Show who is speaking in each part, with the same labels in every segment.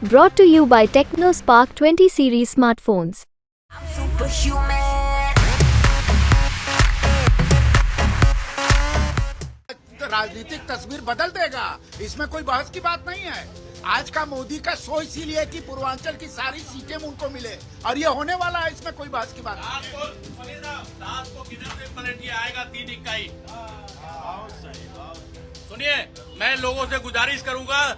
Speaker 1: Brought to you by TechnoSpark 20 series smartphones.
Speaker 2: राजनीतिक तस्वीर बदल देगा, इसमें कोई बहस की बात नहीं है। आज का मोदी का शो इसीलिए कि पूर्वांचल की सारी सीटें उनको मिले और ये होने वाला है, इसमें कोई बहस की बात नहीं।
Speaker 3: आएगा 3 इकाई। सुनिए, मैं लोगों से गुजारिश करूंगा,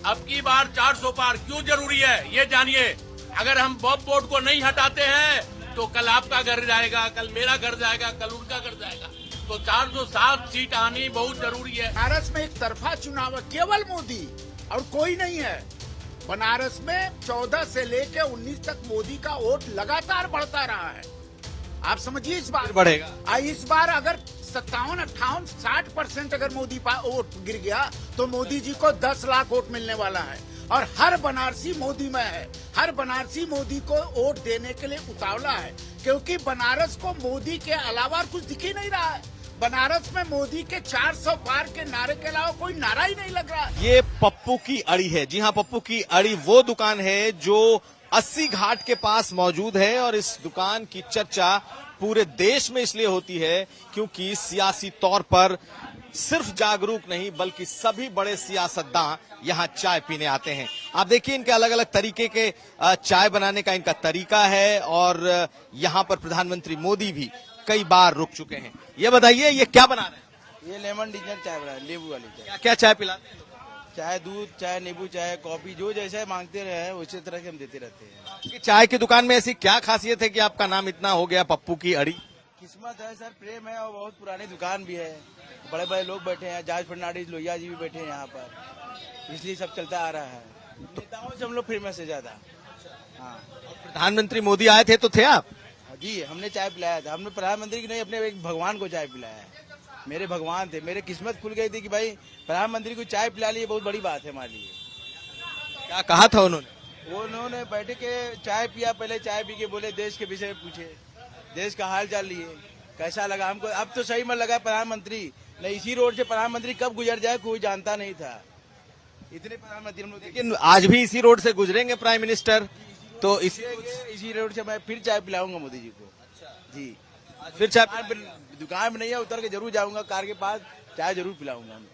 Speaker 3: अब की बार 400 पार क्यों जरूरी है ये जानिए। अगर हम बॉब बोर्ड को नहीं हटाते हैं तो कल आपका घर जाएगा, कल मेरा घर जाएगा, कल उनका घर जाएगा। तो 407 सीट आनी बहुत जरूरी है।
Speaker 2: बनारस में एक तरफा चुनाव है, केवल मोदी और कोई नहीं है। बनारस में 14 से लेकर 19 तक मोदी का वोट लगातार बढ़ता रहा है। आप समझिए इस बार
Speaker 4: बढ़ेगा।
Speaker 2: इस बार अगर 57, 58, 60% अगर मोदी वोट गिर गया तो मोदी जी को 10 लाख वोट मिलने वाला है और हर बनारसी मोदी में है। हर बनारसी मोदी को वोट देने के लिए उतावला है, क्योंकि बनारस को मोदी के अलावा कुछ दिख ही नहीं रहा है। बनारस में मोदी के 400 पार के नारे के अलावा कोई नारा ही नहीं लग रहा।
Speaker 4: ये पप्पू की अड़ी है। जी हाँ, पप्पू की अड़ी वो दुकान है जो 80 घाट के पास मौजूद है और इस दुकान की चर्चा पूरे देश में इसलिए होती है क्योंकि सियासी तौर पर सिर्फ जागरूक नहीं बल्कि सभी बड़े सियासतदान यहाँ चाय पीने आते हैं। आप देखिए, इनके अलग अलग तरीके के चाय बनाने का इनका तरीका है और यहाँ पर प्रधानमंत्री मोदी भी कई बार रुक चुके हैं। ये बताइए, ये क्या बना रहे हैं?
Speaker 5: ये लेमन डिजनर चाय बना है, नींबू वाली चाय।
Speaker 4: क्या चाय पिलाते हैं?
Speaker 5: चाय, दूध, चाय, नींबू चाय, कॉफी, जो जैसे मांगते रहे उसी तरह के हम देते रहते हैं।
Speaker 4: कि चाय की दुकान में ऐसी क्या खासियत है कि आपका नाम इतना हो गया पप्पू की अड़ी?
Speaker 5: किस्मत है सर, प्रेम है और बहुत पुरानी दुकान भी है। बड़े बड़े लोग बैठे हैं, जॉर्ज फर्नांडिस, लोहिया जी भी बैठे हैं यहाँ पर, इसलिए सब चलता आ रहा है। नेताओं से हम लोग फेमस है ज्यादा। हाँ,
Speaker 4: प्रधानमंत्री मोदी आए थे तो थे आप?
Speaker 5: जी, हमने चाय पिलाया था। हमने प्रधानमंत्री की नहीं, अपने एक भगवान को चाय पिलाया है। मेरे भगवान थे, मेरे किस्मत खुल गई थी कि भाई प्रधानमंत्री को चाय पिला ली, बहुत बड़ी बात है हमारे लिए।
Speaker 4: क्या कहा था उन्होंने?
Speaker 5: उन्होंने बैठ के चाय पिया, पहले चाय पी के बोले देश के विषय में पूछे, देश का हाल चाल लिए, कैसा लगा हमको। अब तो सही में लगा प्रधानमंत्री, नहीं इसी रोड से प्रधानमंत्री कब गुजर जाए कोई जानता नहीं था। इतने प्रधानमंत्री हम लोग,
Speaker 4: लेकिन आज भी इसी रोड से गुजरेंगे प्राइम मिनिस्टर, तो
Speaker 5: इसी रोड से मैं फिर चाय पिलाऊंगा मोदी जी को। जी,
Speaker 4: फिर चाय
Speaker 5: दुकान में नहीं है, उतर के जरूर जाऊंगा कार के पास, चाय जरूर पिलाऊंगा उनको।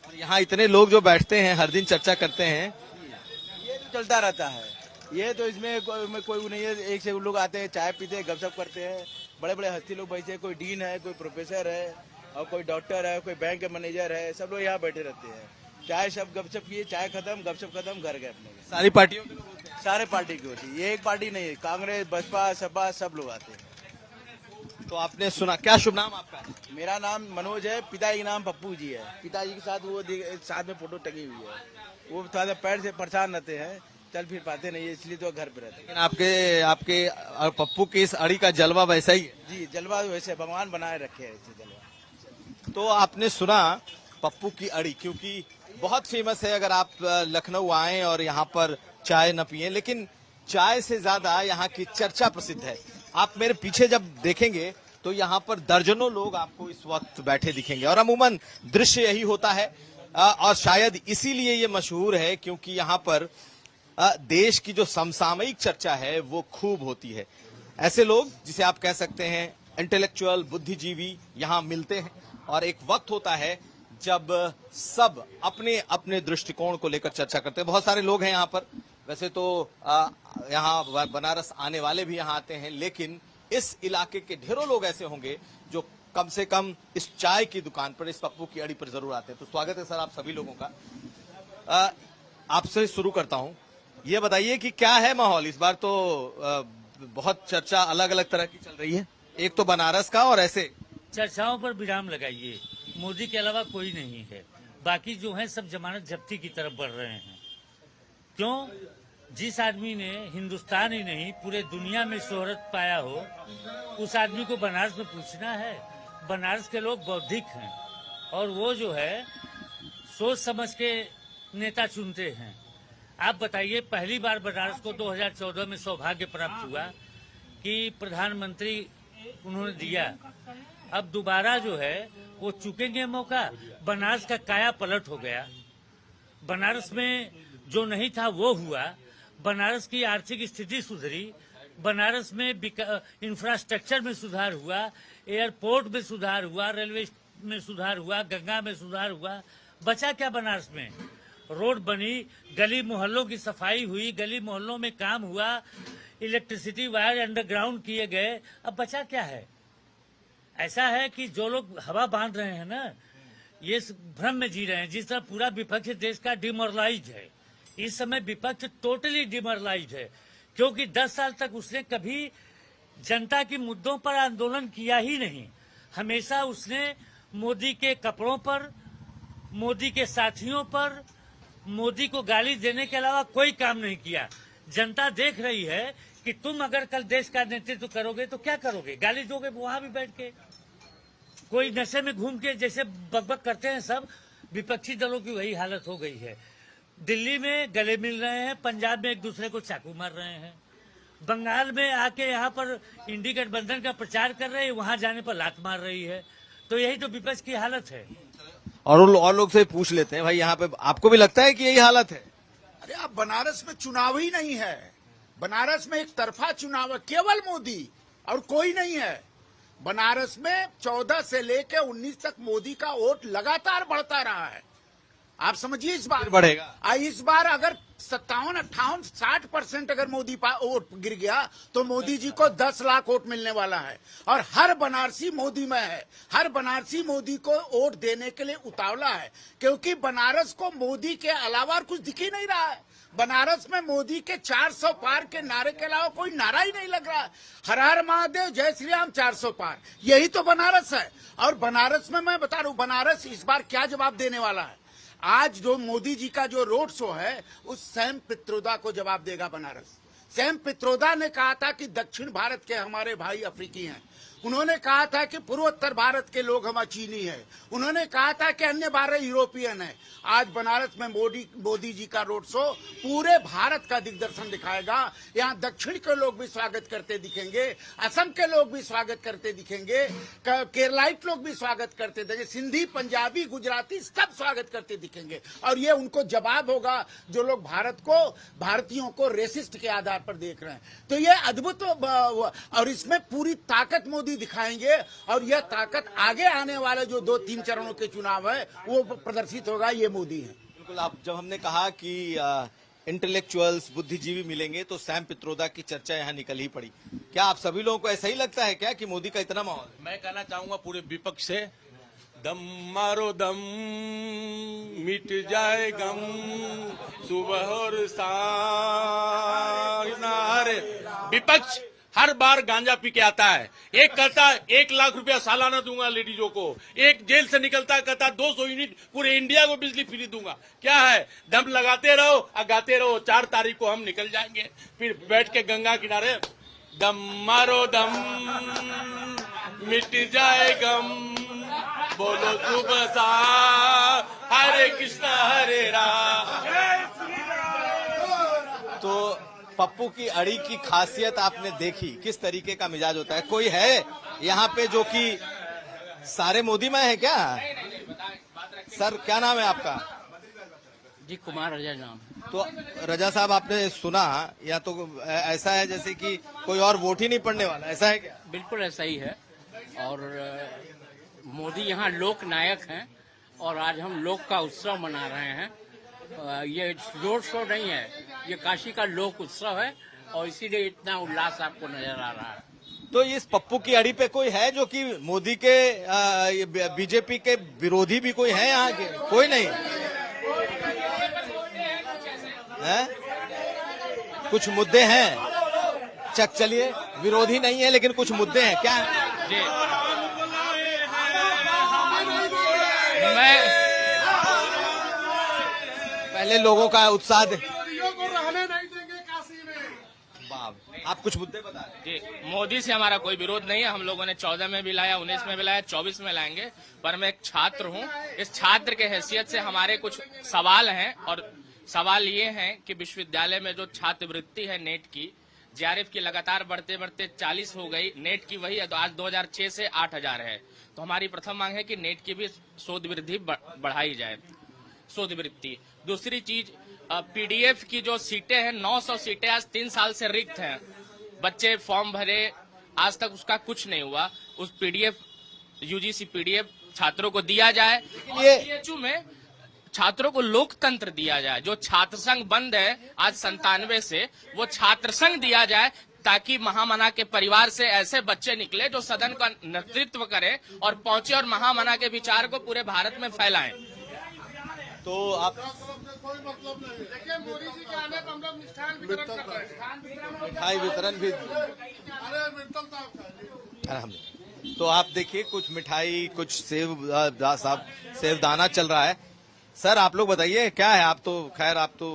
Speaker 4: और यहाँ इतने लोग जो बैठते हैं हर दिन चर्चा करते हैं,
Speaker 5: ये तो चलता रहता है। ये तो इसमें कोई नहीं है, एक से लोग आते हैं, चाय पीते हैं, गपशप करते हैं। बड़े बड़े हस्ती लोग बैठे हैं, कोई डीन है, कोई प्रोफेसर है और कोई डॉक्टर है, कोई बैंक के मैनेजर है, सब लोग यहाँ बैठे रहते हैं। चाय सब गपशप किए, चाय खत्म, गपशप खत्म, घर गए अपने।
Speaker 4: सारी पार्टियों के लोग होते हैं।
Speaker 5: सारे पार्टी की होती है, ये एक पार्टी नहीं है, कांग्रेस, बसपा, सपा सब लोग आते हैं।
Speaker 4: तो आपने सुना, क्या शुभ नाम आपका?
Speaker 5: मेरा नाम मनोज है, पिताजी का नाम पप्पू जी है। पिताजी के साथ वो साथ में फोटो टंगी हुई है। वो थोड़ा सा पैर से परेशान रहते हैं, चल फिर पाते नहीं है, इसलिए तो घर पे रहते हैं।
Speaker 4: लेकिन आपके और पप्पू की इस अड़ी का जलवा वैसा ही है।
Speaker 5: जी, जलवा वैसे भगवान बनाए रखे है ऐसे जलवा।
Speaker 4: तो आपने सुना पप्पू की अड़ी, क्योंकि बहुत फेमस है। अगर आप लखनऊ आए और यहाँ पर चाय न पिए, लेकिन चाय से ज्यादा यहाँ की चर्चा प्रसिद्ध है। आप मेरे पीछे जब देखेंगे तो यहाँ पर दर्जनों लोग आपको इस वक्त बैठे दिखेंगे और अमूमन दृश्य यही होता है और शायद इसीलिए ये मशहूर है क्योंकि यहाँ पर देश की जो समसामयिक चर्चा है वो खूब होती है। ऐसे लोग जिसे आप कह सकते हैं इंटेलेक्चुअल, बुद्धिजीवी यहाँ मिलते हैं और एक वक्त होता है जब सब अपने अपने दृष्टिकोण को लेकर चर्चा करते हैं। बहुत सारे लोग हैं यहाँ पर। वैसे तो यहाँ बनारस आने वाले भी यहाँ आते हैं, लेकिन इस इलाके के ढेरों लोग ऐसे होंगे जो कम से कम इस चाय की दुकान पर, इस पप्पू की अड़ी पर जरूर आते हैं। तो स्वागत है सर आप सभी लोगों का। आपसे शुरू करता हूँ, ये बताइए कि क्या है माहौल इस बार? तो बहुत चर्चा अलग अलग तरह की चल रही है, एक तो बनारस का और ऐसे
Speaker 6: चर्चाओं पर विराम लगाइए। मोदी के अलावा कोई नहीं है, बाकी जो है सब जमानत जब्ती की तरफ बढ़ रहे हैं। क्यों? जिस आदमी ने हिंदुस्तान ही नहीं पूरे दुनिया में शोहरत पाया हो, उस आदमी को बनारस में पूछना है। बनारस के लोग बौद्धिक हैं और वो जो है सोच समझ के नेता चुनते हैं। आप बताइए, पहली बार बनारस को 2014 में सौभाग्य प्राप्त हुआ कि प्रधानमंत्री उन्होंने दिया। अब दोबारा जो है वो चुकेंगे मौका। बनारस का काया पलट हो गया। बनारस में जो नहीं था वो हुआ, बनारस की आर्थिक स्थिति सुधरी, बनारस में इंफ्रास्ट्रक्चर में सुधार हुआ, एयरपोर्ट में सुधार हुआ, रेलवे में सुधार हुआ, गंगा में सुधार हुआ। बचा क्या बनारस में? रोड बनी, गली मोहल्लों की सफाई हुई, गली मोहल्लों में काम हुआ, इलेक्ट्रिसिटी वायर अंडरग्राउंड किए गए। अब बचा क्या है? ऐसा है कि जो लोग हवा बांध रहे हैं ना, ये भ्रम में जी रहे हैं। जिस तरह पूरा विपक्ष देश का डिमोरलाइज है, इस समय विपक्ष टोटली डिमोरलाइज है, क्योंकि 10 साल तक उसने कभी जनता के मुद्दों पर आंदोलन किया ही नहीं। हमेशा उसने मोदी के कपड़ों पर, मोदी के साथियों पर, मोदी को गाली देने के अलावा कोई काम नहीं किया। जनता देख रही है कि तुम अगर कल देश का नेतृत्व करोगे तो क्या करोगे? गाली दोगे वहां भी बैठ के? कोई नशे में घूम के जैसे बकबक करते हैं सब, विपक्षी दलों की वही हालत हो गई है। दिल्ली में गले मिल रहे हैं, पंजाब में एक दूसरे को चाकू मार रहे हैं, बंगाल में आके यहाँ पर इंडी गठबंधन का प्रचार कर रहे हैं, वहां जाने पर लात मार रही है। तो यही तो विपक्ष की हालत है।
Speaker 4: और लोग से पूछ लेते हैं, भाई यहाँ पे आपको भी लगता है कि यही हालत है?
Speaker 2: अरे अब बनारस में चुनाव ही नहीं है, बनारस में एक तरफा चुनाव है, केवल मोदी और कोई नहीं है। बनारस में 14 से लेकर 19 तक मोदी का वोट लगातार बढ़ता रहा है। आप समझिए इस बार
Speaker 4: बढ़ेगा।
Speaker 2: इस बार अगर 57, 58, 60% अगर मोदी वोट गिर गया तो मोदी जी को 10 लाख वोट मिलने वाला है। और हर बनारसी मोदी में है, हर बनारसी मोदी को वोट देने के लिए उतावला है, क्योंकि बनारस को मोदी के अलावा कुछ दिख ही नहीं रहा है। बनारस में मोदी के 400 पार के नारे के अलावा कोई नारा ही नहीं लग रहा है। हर हर महादेव, जय श्री राम, 400 पार, यही तो बनारस है। और बनारस में मैं बता रहा हूं, बनारस इस बार क्या जवाब देने वाला है। आज जो मोदी जी का जो रोड शो है, उस सैम पित्रोदा को जवाब देगा बनारस। सैम पित्रोदा ने कहा था कि दक्षिण भारत के हमारे भाई अफ्रीकी हैं, उन्होंने कहा था कि पूर्वोत्तर भारत के लोग हम चीनी है, उन्होंने कहा था कि अन्य 12 यूरोपियन है। आज बनारस में मोदी जी का रोड शो पूरे भारत का दिग्दर्शन दिखाएगा। यहाँ दक्षिण के लोग भी स्वागत करते दिखेंगे, असम के लोग भी स्वागत करते दिखेंगे, केरलाइट लोग भी स्वागत करते दिखेंगे, सिंधी, पंजाबी, गुजराती सब स्वागत करते दिखेंगे। और ये उनको जवाब होगा जो लोग भारत को, भारतीयों को रेसिस्ट के आधार पर देख रहे हैं। तो ये अद्भुत, और इसमें पूरी ताकत मोदी दिखाएंगे, और यह ताकत आगे आने वाले जो 2-3 चरणों के चुनाव है वो प्रदर्शित होगा। ये मोदी है।
Speaker 4: बिल्कुल। आप जब हमने कहा कि इंटेलेक्चुअल्स, बुद्धिजीवी मिलेंगे तो सैम पित्रोदा की चर्चा यहाँ निकल ही पड़ी। क्या आप सभी लोगों को ऐसा ही लगता है क्या कि मोदी का इतना माहौल है?
Speaker 3: मैं कहना चाहूंगा पूरे विपक्ष से, दम मारो दम, मिट जाए गम, सुबह और शाम। विपक्ष हर बार गांजा पी के आता है। एक कहता 1 लाख रुपया सालाना दूंगा लेडीजों को, एक जेल से निकलता कहता 200 यूनिट पूरे इंडिया को बिजली फ्री दूंगा। क्या है? दम लगाते रहो और गाते रहो, 4 तारीख को हम निकल जाएंगे। फिर बैठ के गंगा किनारे, दम मारो दम, मिट जाए गम, बोलो सुबह शाम, हरे कृष्णा हरे राम।
Speaker 4: तो पप्पू की अड़ी की खासियत आपने देखी, किस तरीके का मिजाज होता है। कोई है यहाँ पे जो कि सारे मोदी में है क्या? सर क्या नाम है आपका?
Speaker 7: जी कुमार रजा नाम।
Speaker 4: तो रजा साहब, आपने सुना, या तो ऐसा है जैसे कि कोई और वोट ही नहीं पड़ने वाला, ऐसा है क्या?
Speaker 7: बिल्कुल ऐसा ही है। और मोदी यहाँ लोक नायक हैं, और आज हम लोक का उत्सव मना रहे हैं। ये रोड शो नहीं है, ये काशी का लोक उत्सव है, और इसीलिए इतना उल्लास आपको नजर आ रहा है।
Speaker 4: तो इस पप्पू की अड़ी पे कोई है जो कि मोदी के, बीजेपी के विरोधी भी कोई है यहाँ के? कोई नहीं है? कुछ मुद्दे हैं, चलिए, विरोधी नहीं है लेकिन कुछ मुद्दे हैं। क्या है?
Speaker 7: जी, मैं
Speaker 4: पहले लोगों का उत्साह
Speaker 8: को रहने नहीं देंगे काशी में।
Speaker 4: बाप, आप कुछ मुद्दे बता रहे हैं।
Speaker 9: जी, मोदी से हमारा कोई विरोध नहीं है। हम लोगों ने 14 में भी लाया, 19 में भी लाया, 24 में लाएंगे। पर मैं एक छात्र हूँ, इस छात्र के हैसियत से हमारे कुछ सवाल हैं। और सवाल ये है कि विश्वविद्यालय में जो छात्रवृत्ति है नेट की, जेआरएफ की लगातार बढ़ते बढ़ते 40 हो गई, नेट की वही आज 2006 से 8000 है। तो हमारी प्रथम मांग है कि नेट की भी शोध वृद्धि बढ़ाई जाए। शोधवृत्ति। दूसरी चीज पीडीएफ की जो सीटें हैं 900 सीटें आज 3 साल से रिक्त हैं। बच्चे फॉर्म भरे, आज तक उसका कुछ नहीं हुआ। उस पीडीएफ यूजीसी पीडीएफ छात्रों को दिया जाए। बीएचयू में छात्रों को लोकतंत्र दिया जाए। जो छात्र संघ बंद है आज 97 से, वो छात्र संघ दिया जाए ताकि महामना के परिवार से ऐसे बच्चे निकले जो सदन का नेतृत्व करें और पहुंचे और महामना के विचार को पूरे भारत में फैलाएं।
Speaker 4: तो आप
Speaker 8: कोई मतलब नहीं। देखिए मोदी जी के आने पर हम लोग मिष्ठान वितरण कर रहे हैं।
Speaker 4: मिठाई वितरण भी,
Speaker 8: अरे मित्तल साहब,
Speaker 4: तो आप देखिए कुछ मिठाई, कुछ सेवदाना चल रहा है। सर आप लोग बताइए क्या है? आप तो खैर आप तो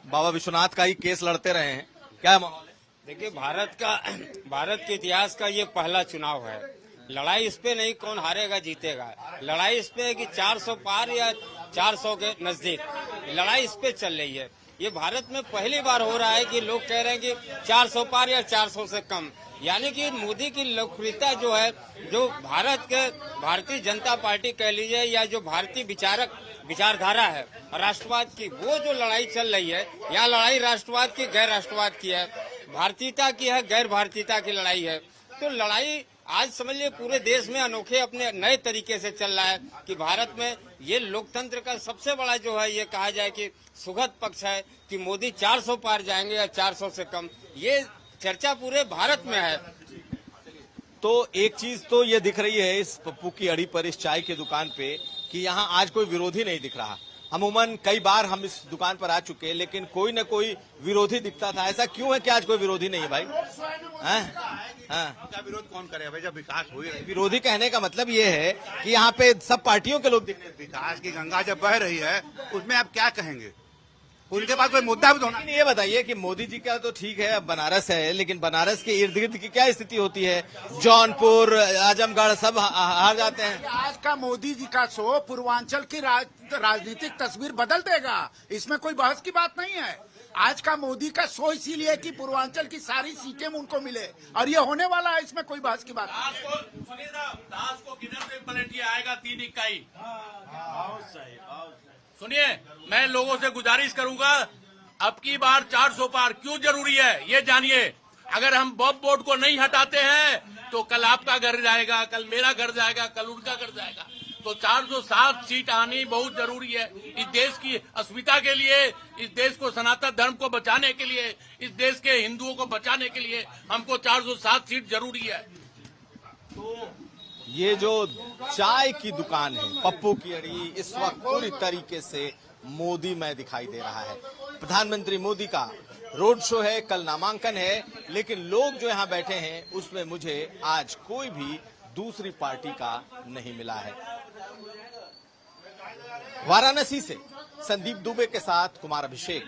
Speaker 4: बाबा विश्वनाथ का ही केस लड़ते रहे हैं, क्या माहौल है?
Speaker 10: देखिए भारत के इतिहास का ये पहला चुनाव है। लड़ाई इस पे नहीं कौन हारेगा जीतेगा, लड़ाई इस पे है कि 400 पार या 400 के नजदीक लड़ाई इस पे चल रही है। ये भारत में पहली बार हो रहा है कि लोग कह रहे हैं कि 400 पार या 400 से कम, यानी कि मोदी की लोकप्रियता जो है, जो भारत के भारतीय जनता पार्टी कह लीजिए या जो भारतीय विचारधारा है राष्ट्रवाद की, वो जो लड़ाई चल रही है, यहाँ लड़ाई राष्ट्रवाद की गैर राष्ट्रवाद की है, भारतीयता की है गैर भारतीयता की लड़ाई है। तो लड़ाई आज समझ लिये पूरे देश में अनोखे अपने नए तरीके से चल रहा है कि भारत में ये लोकतंत्र का सबसे बड़ा जो है ये कहा जाए कि सुखद पक्ष है कि मोदी 400 पार जाएंगे या 400 से कम, ये चर्चा पूरे भारत में है।
Speaker 4: तो एक चीज तो ये दिख रही है इस पप्पू की अड़ी पर, इस चाय की दुकान पे, कि यहाँ आज कोई विरोधी नहीं दिख रहा। अमूमन कई बार हम इस दुकान पर आ चुके हैं लेकिन कोई न कोई विरोधी दिखता था। ऐसा क्यों है कि आज कोई विरोधी नहीं है भाई?
Speaker 2: क्या विरोध कौन करे भाई जब विकास हो ही रही?
Speaker 4: विरोधी कहने का मतलब ये है कि यहाँ पे सब पार्टियों के लोग दिख रहे हैं।
Speaker 2: विकास की गंगा जब बह रही है उसमें आप क्या कहेंगे? उनके पास कोई मुद्दा भी तो होना।
Speaker 4: ये बताइए कि मोदी जी का तो ठीक है अब बनारस है, लेकिन बनारस के इर्द गिर्द की क्या स्थिति होती है? जौनपुर, आजमगढ़ सब हार जाते हैं।
Speaker 2: आज का मोदी जी का शो पूर्वांचल की राजनीतिक तस्वीर बदल देगा, इसमें कोई बहस की बात नहीं है। आज का मोदी का शो इसीलिए कि पूर्वांचल की सारी सीटें उनको मिले और ये होने वाला है, इसमें कोई बहस की बात नहीं।
Speaker 3: दास को किधर से पलटिए आएगा 3 इकाई। सुनिए, मैं लोगों से गुजारिश करूंगा, अब की बार 400 पार क्यों जरूरी है ये जानिए। अगर हम बॉब बोर्ड को नहीं हटाते हैं तो कल आपका घर जाएगा, कल मेरा घर जाएगा, कल उनका घर जाएगा। तो 407 सीट आनी बहुत जरूरी है इस देश की अस्मिता के लिए, इस देश को सनातन धर्म को बचाने के लिए, इस देश के हिंदुओं को बचाने के लिए हमको 407 सीट जरूरी है।
Speaker 4: तो ये जो चाय की दुकान है पप्पू की अड़ी, इस वक्त पूरी तरीके से मोदी में दिखाई दे रहा है। प्रधानमंत्री मोदी का रोड शो है, कल नामांकन है, लेकिन लोग जो यहाँ बैठे हैं उसमें मुझे आज कोई भी दूसरी पार्टी का नहीं मिला है। वाराणसी से संदीप दुबे के साथ कुमार अभिषेक,